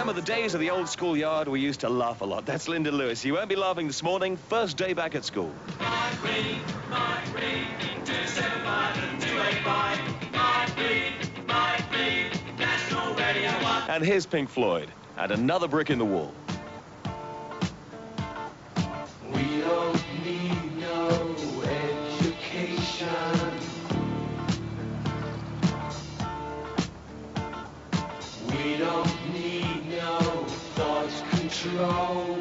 remember the days of the old schoolyard? We used to laugh a lot. That's Linda Lewis. You won't be laughing this morning. First day back at school. 53275 and 285. 5353 National Radio 1. And here's Pink Floyd. And another brick in the wall. We don't need no education. We don't need no thought control.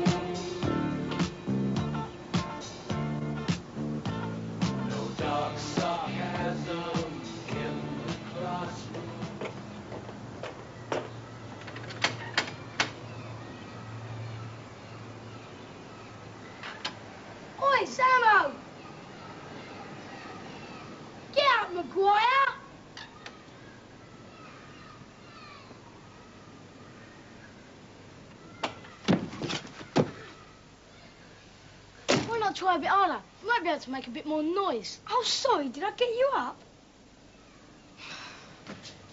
No dark sarcasm in the classroom. Oi, Samo! Get out, Maguire! Why not try a bit harder? You might be able to make a bit more noise. Oh, sorry, did I get you up?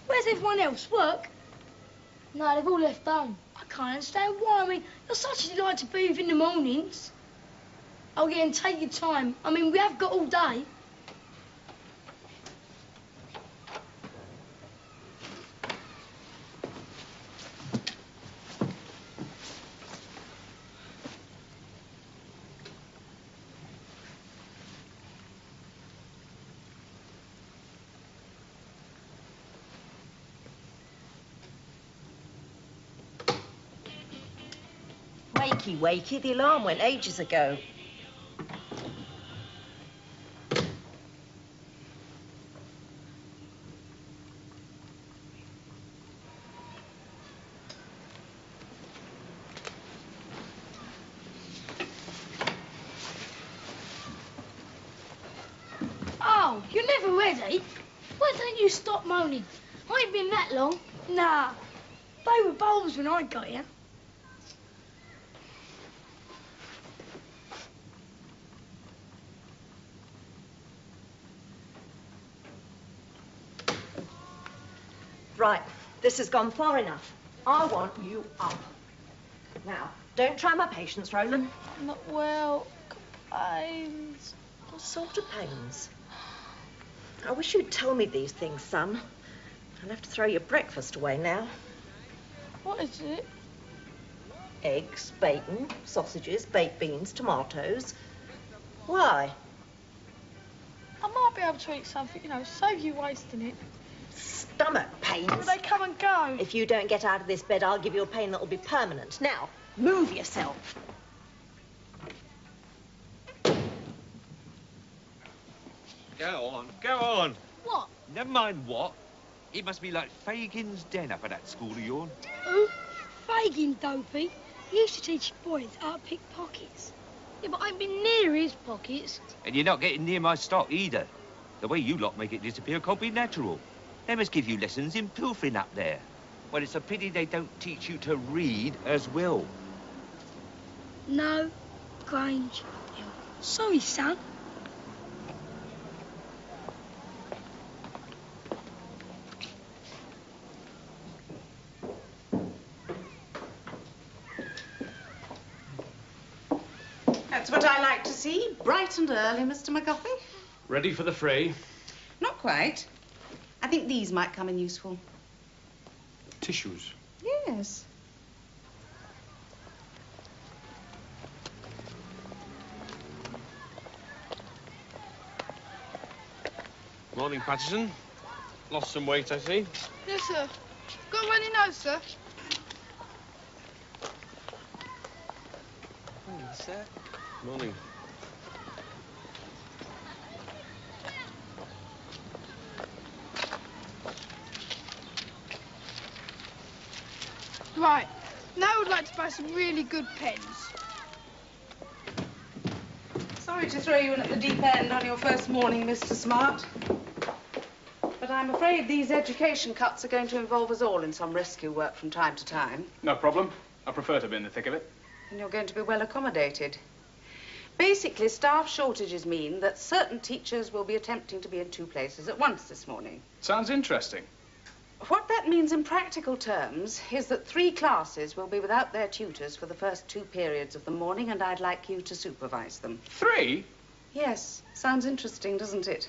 Where's everyone else? Work? No, they've all left home. I can't understand why. I mean, you're such a delight to be with in the mornings. Oh, yeah, and take your time. I mean, we have got all day. Wakey, wakey, the alarm went ages ago. Oh, you're never ready? Why don't you stop moaning? I ain't been that long. Nah, they were bulbs when I got here. Right, this has gone far enough. I want you up. Now, don't try my patience, Roland. Not well. Pains. What sort of pains? I wish you'd tell me these things, son. I'll have to throw your breakfast away now. What is it? Eggs, bacon, sausages, baked beans, tomatoes. Why? I might be able to eat something, you know, save you wasting it. Stomach pains. Will they come and go? If you don't get out of this bed, I'll give you a pain that will be permanent. Now, move yourself. Go on, go on. What? Never mind what. It must be like Fagin's den up at that school of yours. Who? Fagin, dopey. He used to teach boys how to pick pockets. Yeah, but I ain't been near his pockets. And you're not getting near my stock either. The way you lot make it disappear can't be natural. They must give you lessons in pilfering up there. Well, it's a pity they don't teach you to read as well. No, Grange Hill. Sorry, son. That's what I like to see, bright and early, Mr. McGuffey. Ready for the fray? Not quite. I think these might come in useful. Tissues. Yes. Morning, Patterson. Lost some weight, I see. Yes, sir. Got a runny nose, sir. Morning, sir. Morning. Right. Now I would like to buy some really good pens. Sorry to throw you in at the deep end on your first morning, Mr. Smart. But I'm afraid these education cuts are going to involve us all in some rescue work from time to time. No problem. I prefer to be in the thick of it. And you're going to be well accommodated. Basically, staff shortages mean that certain teachers will be attempting to be in 2 places at once this morning. Sounds interesting. What that means in practical terms is that 3 classes will be without their tutors for the first 2 periods of the morning, and I'd like you to supervise them. 3? Yes, sounds interesting, doesn't it?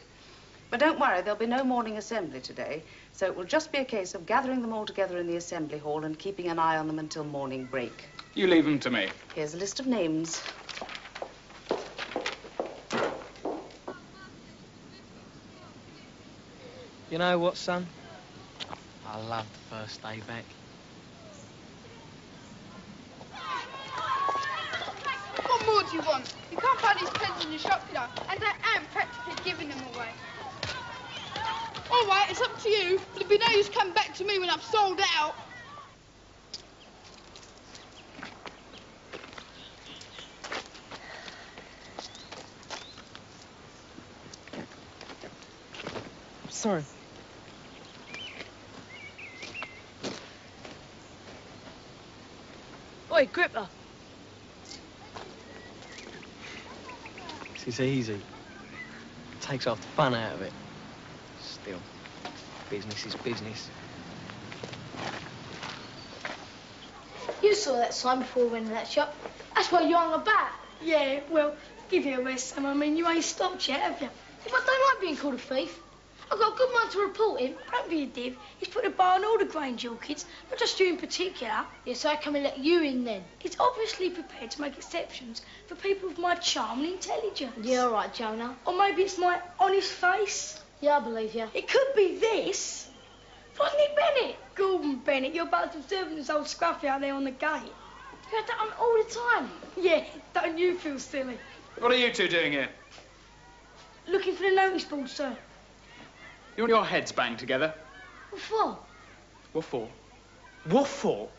But don't worry, there'll be no morning assembly today, so it will just be a case of gathering them all together in the assembly hall and keeping an eye on them until morning break. You leave them to me. Here's a list of names. You know what, son? I love the first day back. What more do you want? You can't buy these pens in the shop, you know, and I am practically giving them away. All right, it's up to you, but it'd be no use coming back to me when I've sold out. Sorry. Oi, Gripper. This is easy. Takes off the fun out of it. Still, business is business. You saw that sign before we went in that shop. That's why you hung about. Yeah, well, give you a rest, Sam. I mean, you ain't stopped yet, have you? If I don't like being called a thief, I've got a good mind to report him. Don't be a div. He's put a bar on all the Grange Hill kids, not just you in particular. Yes, so I come and let you in then. He's obviously prepared to make exceptions for people with my charm and intelligence. Yeah, all right, Jonah. Or maybe it's my honest face. Yeah, I believe you. It could be this. Wasn't it Bennett? Gordon Bennett, you're about observing this old scruffy out there on the gate. You had that on all the time. Yeah, don't you feel silly? What are you two doing here? Looking for the notice board, sir. You want your heads banged together? What for? What for? What for?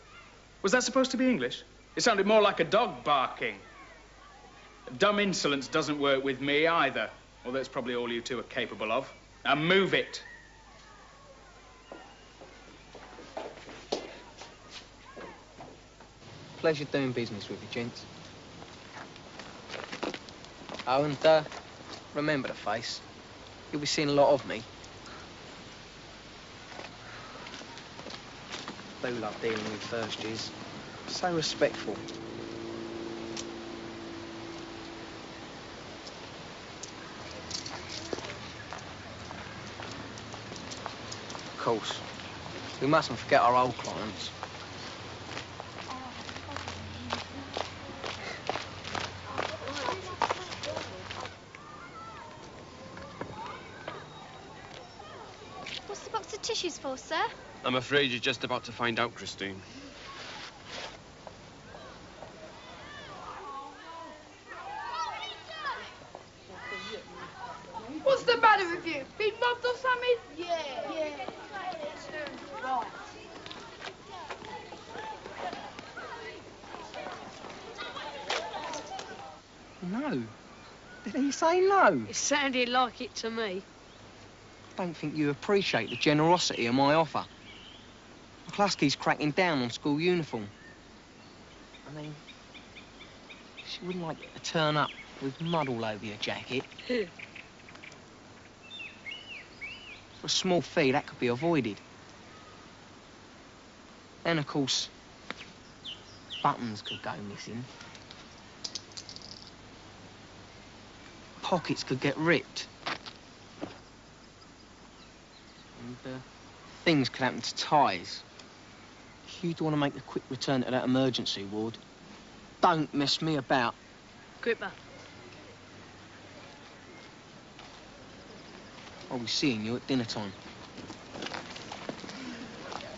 Was that supposed to be English? It sounded more like a dog barking. Dumb insolence doesn't work with me either, although it's probably all you two are capable of. Now move it. Pleasure doing business with you, gents. Oh, and remember the face. You'll be seeing a lot of me. Do love dealing with first years. So respectful. Of course, we mustn't forget our old clients. What's the box of tissues for, sir? I'm afraid you're just about to find out, Christine. What's the matter with you? Been robbed or something? Yeah. Right. No. Did he say no? It sounded like it to me. I don't think you appreciate the generosity of my offer. McCluskey's cracking down on school uniform. I mean, she wouldn't like to turn up with mud all over your jacket. For a small fee, that could be avoided. Then, of course, buttons could go missing. Pockets could get ripped. And things could happen to ties. If you'd want to make a quick return to that emergency ward, don't mess me about. Gripper. I'll be seeing you at dinner time.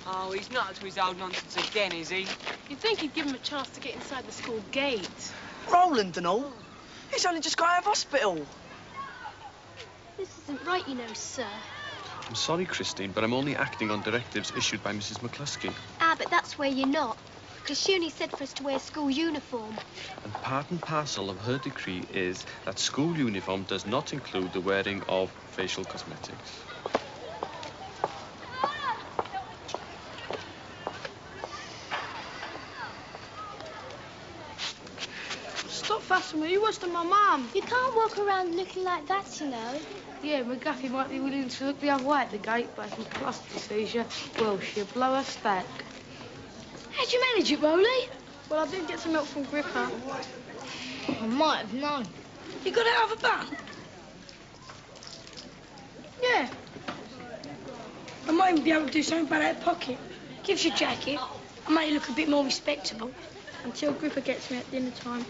Oh, he's not up to his old nonsense again, is he? You'd think he'd give him a chance to get inside the school gate. Roland and all? He's only just got out of hospital. This isn't right, you know, sir. I'm sorry, Christine, but I'm only acting on directives issued by Mrs. McCluskey. Ah, but that's where you're not. Because she only said for us to wear school uniform. And part and parcel of her decree is that school uniform does not include the wearing of facial cosmetics. Stop fuss with me. Worse than my mum. You can't walk around looking like that, you know. Yeah, McGuffey might be willing to look the other way at the gate, but if McCluskey sees you, well, she'll blow her stack. How'd you manage it, Rolly? Well, I did get some milk from Gripper. I might have known. You got it out of a bun? Yeah. I might even be able to do something about that pocket. Gives you a jacket. I make you look a bit more respectable. Until Gripper gets me at dinner time.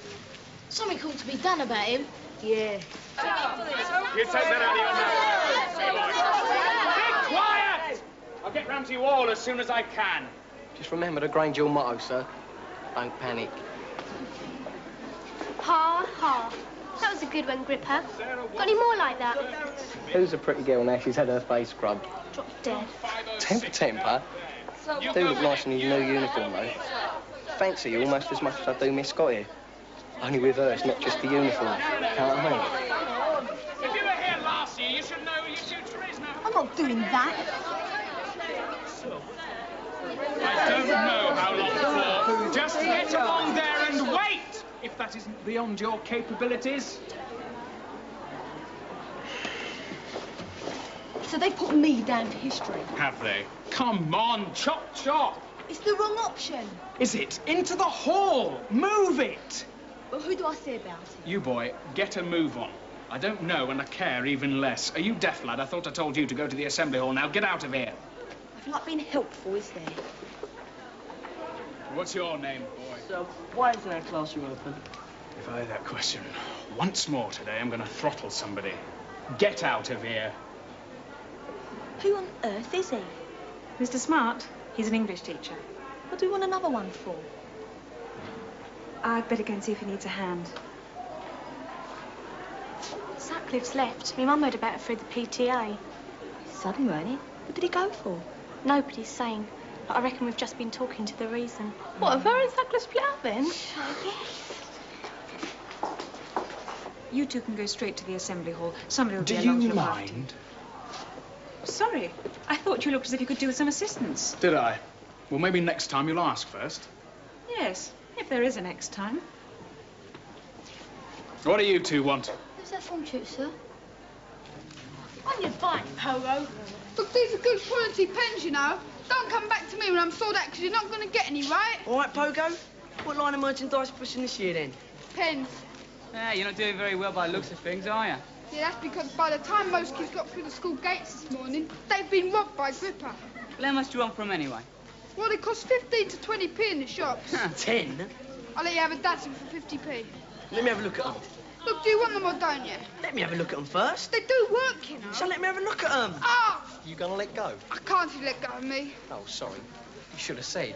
Something ought to be done about him. Yeah. You take that out of your mouth. Be quiet! I'll get round to you all as soon as I can. Just remember the Grange Hill motto, sir. Don't panic. Ha, ha. That was a good one, Gripper. Got any more like that? Who's a pretty girl now she's had her face scrubbed? Drop dead. Temper? Do look nice in your new uniform, though. Fancy you almost as much as I do Miss Scott here. Only with her, it's not just the uniform. Can't I? If you were here last year, you should know your future is now. I'm not doing that. I don't know how long for. Just get along there and wait! If that isn't beyond your capabilities. So they put me down for history. Have they? Come on, chop, chop! It's the wrong option. Is it? Into the hall! Move it! Well, who do I say about it? You boy, get a move on. I don't know and I care even less. Are you deaf, lad? I thought I told you to go to the assembly hall. Now get out of here. I feel like being helpful, is there? What's your name, boy? So, why isn't our classroom open? If I hear that question once more today, I'm going to throttle somebody. Get out of here. Who on earth is he? Mr. Smart, he's an English teacher. What do we want another one for? I'd better go and see if he needs a hand. Sutcliffe's left. My mum heard about it through the PTA. Sudden, weren't it? What did he go for? Nobody's saying. But I reckon we've just been talking to the reason. What, have her and Sutcliffe split up then? Yes. You two can go straight to the assembly hall. Somebody will Do be along to you look after mind? Sorry. I thought you looked as if you could do with some assistance. Did I? Well, maybe next time you'll ask first. Yes, if there is a next time. What do you two want? Who's that from, sir? On your bike, Pogo. Look, these are good quality pens, you know. Don't come back to me when I'm sold out, because you're not going to get any, right? All right, Pogo. What line of merchandise pushing this year, then? Pens. Yeah, you're not doing very well by the looks of things, are you? Yeah, that's because by the time most kids got through the school gates this morning, they've been robbed by Gripper. Well, how much do you want from them anyway? Well, they cost 15 to 20p in the shops. 10? I'll let you have a dozen for 50p. Let me have a look at them. Look, do you want them or don't you? Let me have a look at them first. They do work, you know. So let me have a look at them. Ah! You gonna let go? I can't you let go of me. Oh, sorry. You should have said.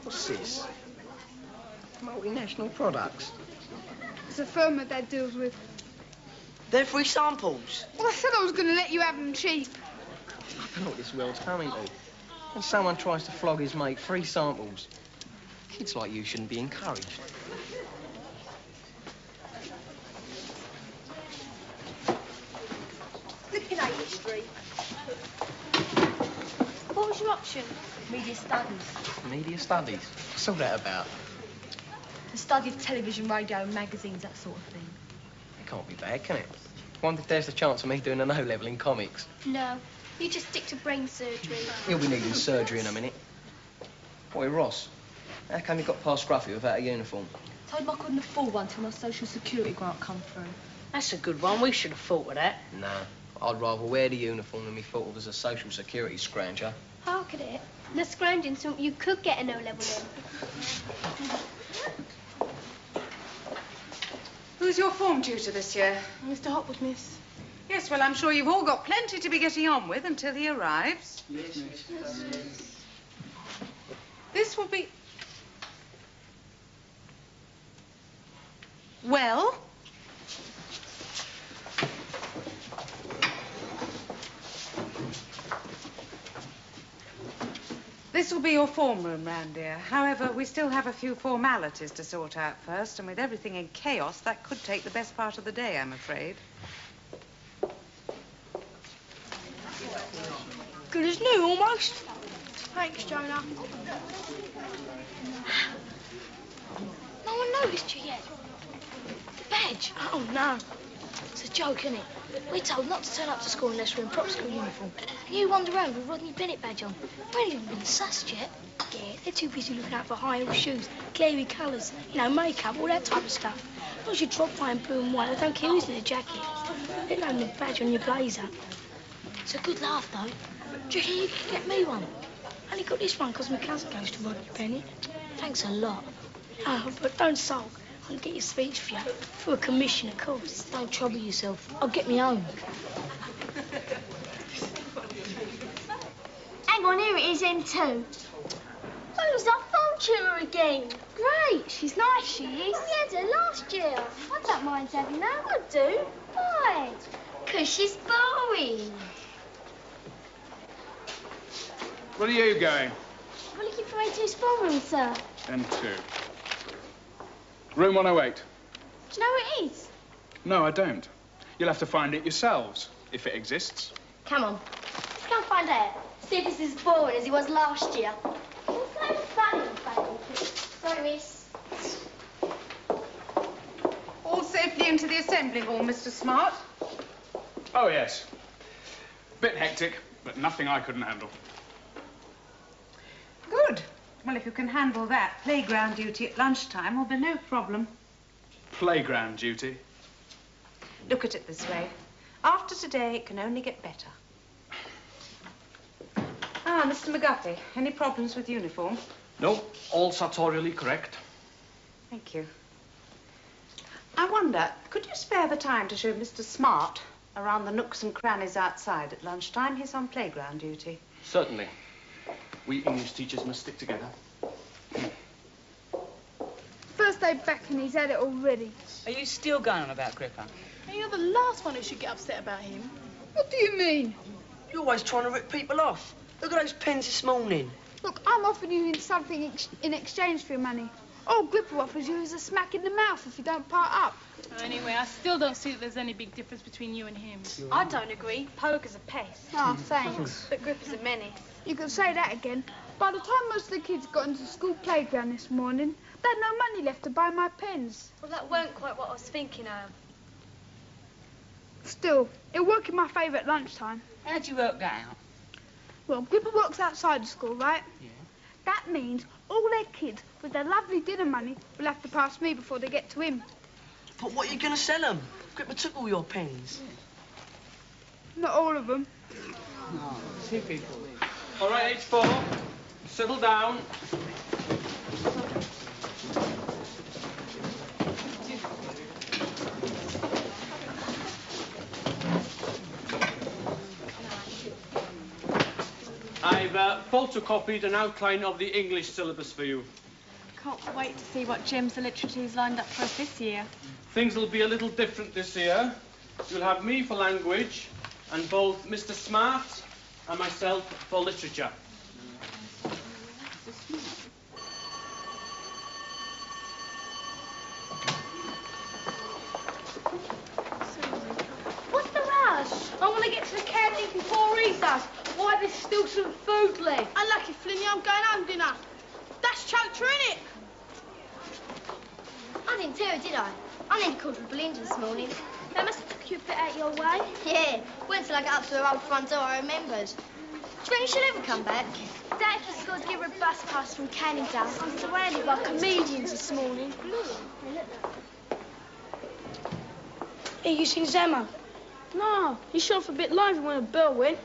What's this? Multinational products. It's a firm that Dad deals with. They're free samples. Well, I said I was going to let you have them cheap. I don't know what this world's coming to. When someone tries to flog his mate, free samples. Kids like you shouldn't be encouraged. Looking at history. What was your option? Media studies. Media studies. What's all that about? The study of television, radio, magazines, that sort of thing. It can't be bad, can it? Wonder if there's the chance of me doing an O-level in comics. No. You just stick to brain surgery. You'll be needing surgery in a minute. Boy, Ross, how come you got past Scruffy without a uniform? Told him I couldn't afford one till my social security grant come through. That's a good one. We should have thought of that. Nah, I'd rather wear the uniform than be thought of as a social security scrounger. Hark at it. The scrounging something you could get an O-level in. Who's your form tutor this year? Mr. Hopwood, miss. Yes, well, I'm sure you've all got plenty to be getting on with until he arrives. Yes, miss. This will be... Well? This will be your form room round here. However, we still have a few formalities to sort out first, and with everything in chaos, that could take the best part of the day, I'm afraid. Good as new, almost. Thanks, Jonah. No one noticed you yet. The badge. Oh, no. It's a joke, isn't it? We're told not to turn up to school unless we're in proper school uniform. And you wander around with Rodney Bennett badge on. We ain't even been sussed yet. Yeah, they're too busy looking out for high heel shoes, glary colours, you know, makeup, all that type of stuff. As long as you drop by in blue and white, they don't care who's in the jacket. Let alone the badge on your blazer. It's a good laugh, though. Do you reckon you can get me one? I only got this one because my cousin goes to Rodney Bennett. Thanks a lot. Oh, but don't sulk. I'll get your speech for you. For a commission, of course. Don't trouble yourself. I'll get me home. Hang on, here it is, M2. Who's our form tutor again? Great, she's nice, she is. We had her last year. I don't mind having her, I do. Why? 'Cause she's boring. Where are you going? We're looking for A2's form room, sir. M2. Room 108. Do you know where it is? No, I don't. You'll have to find it yourselves, if it exists. Come on, let's go and find out. See if it's as boring as it was last year. It's no fun, baby. Sorry, miss. All safely into the assembly hall, Mr. Smart. Oh, yes. Bit hectic, but nothing I couldn't handle. Good. Well, if you can handle that, playground duty at lunchtime will be no problem. Playground duty? Look at it this way. After today, it can only get better. Ah, Mr. McGuffey, any problems with uniform? No, all sartorially correct. Thank you. I wonder, could you spare the time to show Mr. Smart around the nooks and crannies outside at lunchtime? He's on playground duty. Certainly. We English teachers must stick together. First day back and he's had it already. Are you still going on about Gripper? Hey, you're the last one who should get upset about him. What do you mean? You're always trying to rip people off. Look at those pens this morning. Look, I'm offering you something in exchange for your money. All Gripper offers you is a smack in the mouth if you don't part up. Anyway, I still don't see that there's any big difference between you and him. I don't agree. Poker's a pest. Oh, thanks. But Gripper's a menace. You can say that again. By the time most of the kids got into the school playground this morning, they had no money left to buy my pens. Well, that weren't quite what I was thinking of. Still, it'll work in my favour at lunchtime. How'd you work that out? Well, Gripper works outside the school, right? Yeah. That means all their kids with their lovely dinner money will have to pass me before they get to him. But what are you going to sell them? Gripper took all your pens. Not all of them. Oh, typical. All right, H4, settle down. I've photocopied an outline of the English syllabus for you. Can't wait to see what gems of literature's lined up for us this year. Things will be a little different this year. You'll have me for language and both Mr. Smart and myself for literature. What's the rush? I want to get to the canteen before recess. Why, there's still some food left. Unlucky, Flinny, I'm going home dinner. That's Choker, innit? I didn't tell you, did I? I nearly called for Belinda this morning. They must have took you a bit out your way. Yeah, wait till I get up to her old front door, I remembered. Do you reckon she'll ever come back? Dad just got to give her a bus pass from Canningdale. I'm surrounded by comedians this morning. Hey, you seen Zemo? No, he shot off a bit lively when a bell went.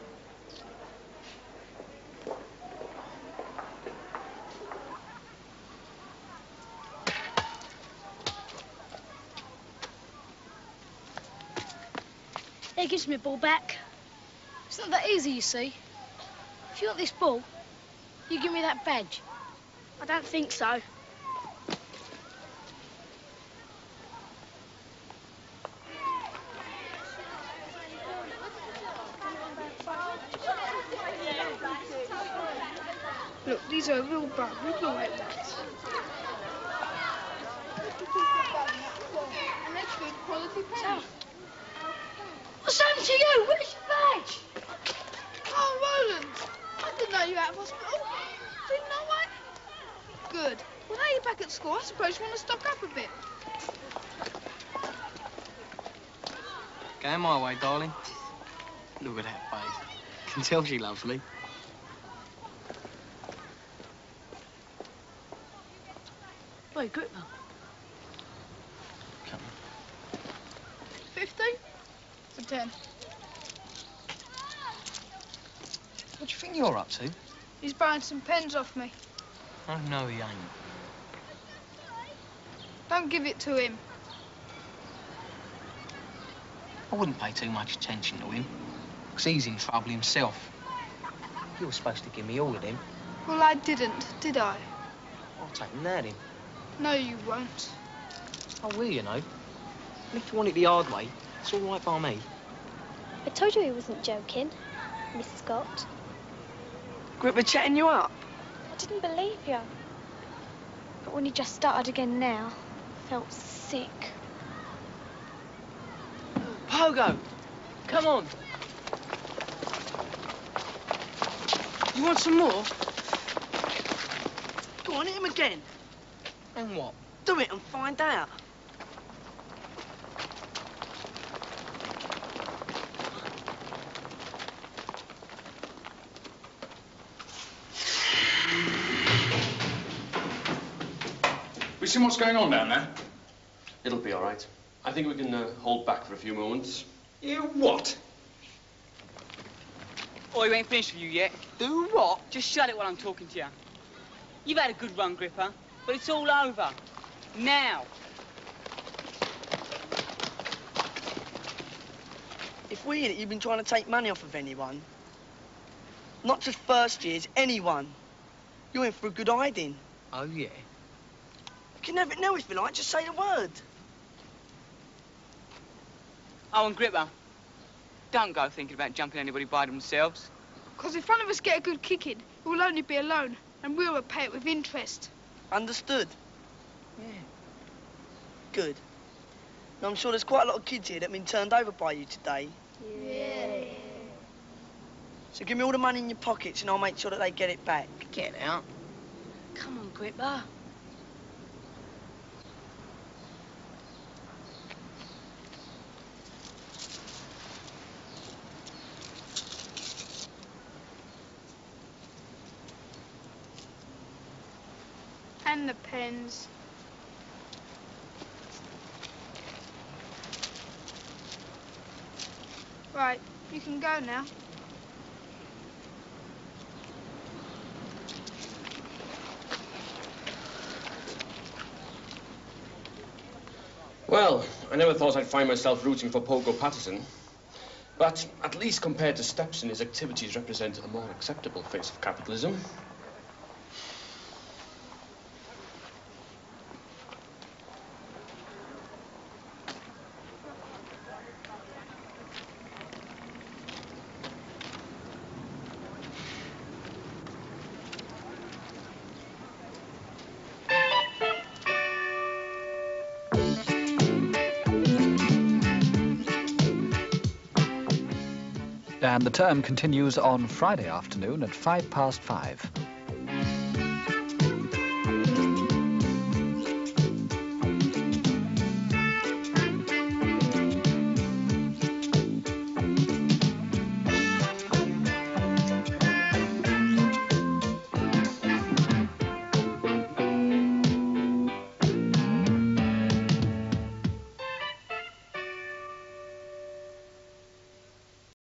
He gives me a ball back. It's not that easy, you see. If you want this ball, you give me that badge. I don't think so. Look, these are real bad. Look like that. And that's good quality pens. What's happened to you? Where's your badge? Oh, Roland. I didn't know you were out of hospital. Didn't know what? good. Well, now you're back at school, I suppose you want to stock up a bit. Going my way, darling. Look at that face. Can tell she loves me. Hey, Gripper. Come on. 50 for 10. What do you think you're up to? He's buying some pens off me. Oh, no, he ain't. Don't give it to him. I wouldn't pay too much attention to him, because he's in trouble himself. You were supposed to give me all of them. Well, I didn't, did I? I'll take them now, then. No, you won't. I will, you know. And if you want it the hard way, it's all right by me. I told you he wasn't joking, Miss Scott. Gripper chatting you up? I didn't believe you. But when he just started again now, I felt sick. Pogo, come on. You want some more? Go on, hit him again. And what? Do it and find out. We seen what's going on down there? It'll be all right. I think we can hold back for a few moments. You what? Oh, you ain't finished with you yet. Do what? Just shut it while I'm talking to you. You've had a good run, Gripper, but it's all over. Now. If we in it, you've been trying to take money off of anyone. Not just first years, anyone. You're in for a good hiding. Oh, yeah? You can have it now if you like, just say the word. Oh, and Gripper, don't go thinking about jumping anybody by themselves. Because if one of us get a good kicking, it will only be a loan, and we'll repay it with interest. Understood? Yeah. Good. Now, I'm sure there's quite a lot of kids here that have been turned over by you today. Yeah. So give me all the money in your pockets and I'll make sure that they get it back. Get out. Come on, Gripper. And the pens. Right, you can go now. Well, I never thought I'd find myself rooting for Pogo Patterson. But at least compared to Stepson, his activities represent a more acceptable face of capitalism. And the term continues on Friday afternoon at 5:05.